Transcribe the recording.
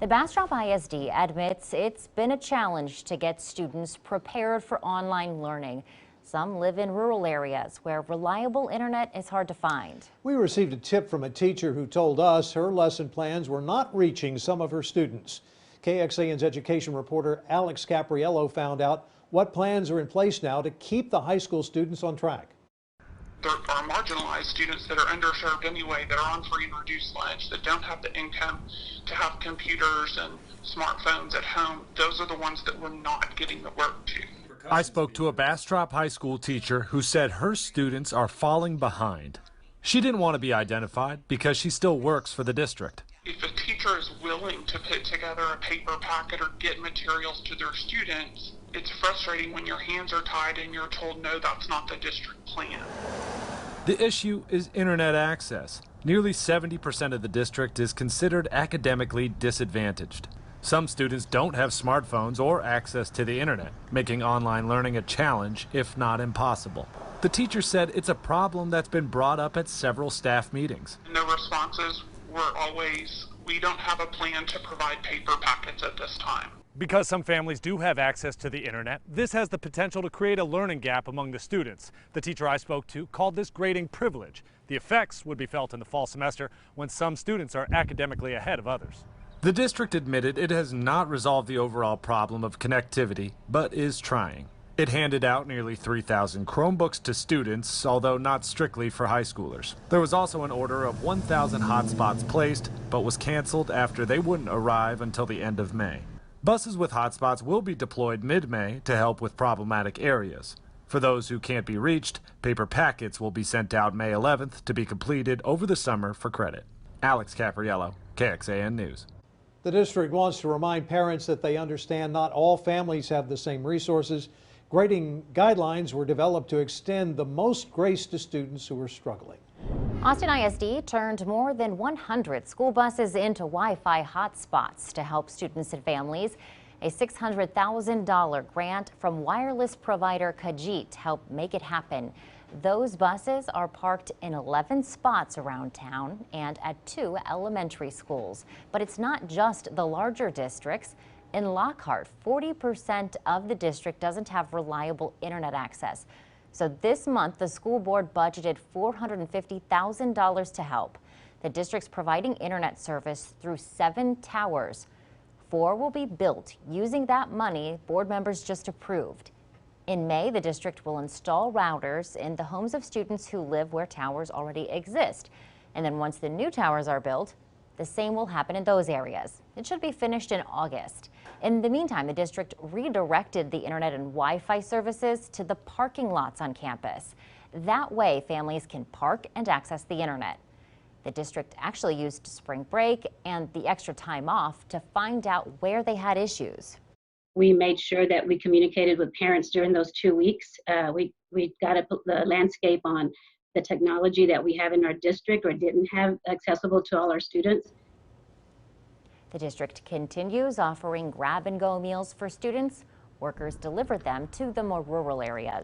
The Bastrop ISD admits it's been a challenge to get students prepared for online learning. Some live in rural areas where reliable internet is hard to find. We received a tip from a teacher who told us her lesson plans were not reaching some of her students. KXAN's education reporter Alex Capriello found out what plans are in place now to keep the high school students on track. There are marginalized students that are underserved anyway, that are on free and reduced lunch, that don't have the income to have computers and smartphones at home. Those are the ones that we're not getting the work to. I spoke to a Bastrop high school teacher who said her students are falling behind. She didn't want to be identified because she still works for the district. If a teacher is willing to put together a paper packet or get materials to their students, it's frustrating when your hands are tied and you're told, no, that's not the district plan. The issue is internet access. Nearly 70% of the district is considered academically disadvantaged. Some students don't have smartphones or access to the internet, making online learning a challenge, if not impossible. The teacher said it's a problem that's been brought up at several staff meetings. And the responses were always, we don't have a plan to provide paper packets at this time. Because some families do have access to the internet, this has the potential to create a learning gap among the students. The teacher I spoke to called this grading privilege. The effects would be felt in the fall semester when some students are academically ahead of others. The district admitted it has not resolved the overall problem of connectivity, but is trying. It handed out nearly 3,000 Chromebooks to students, although not strictly for high schoolers. There was also an order of 1,000 hotspots placed, but was canceled after they wouldn't arrive until the end of May. Buses with hotspots will be deployed mid-May to help with problematic areas. For those who can't be reached, paper packets will be sent out May 11th to be completed over the summer for credit. Alex Capriello, KXAN News. The district wants to remind parents that they understand not all families have the same resources. Grading guidelines were developed to extend the most grace to students who are struggling. Austin ISD turned more than 100 school buses into Wi-Fi hotspots to help students and families. A $600,000 grant from wireless provider Kajit helped make it happen. Those buses are parked in 11 spots around town and at 2 elementary schools. But it's not just the larger districts. In Lockhart, 40% of the district doesn't have reliable internet access. So this month, the school board budgeted $450,000 to help. The district's providing internet service through 7 towers. 4 will be built using that money board members just approved. In May, the district will install routers in the homes of students who live where towers already exist. And then once the new towers are built, the same will happen in those areas. It should be finished in August. In the meantime, the district redirected the internet and Wi-Fi services to the parking lots on campus. That way, families can park and access the internet. The district actually used spring break and the extra time off to find out where they had issues. We made sure that we communicated with parents during those 2 weeks. We got the landscape on the technology that we have in our district or didn't have accessible to all our students. The district continues offering grab-and-go meals for students. Workers deliver them to the more rural areas.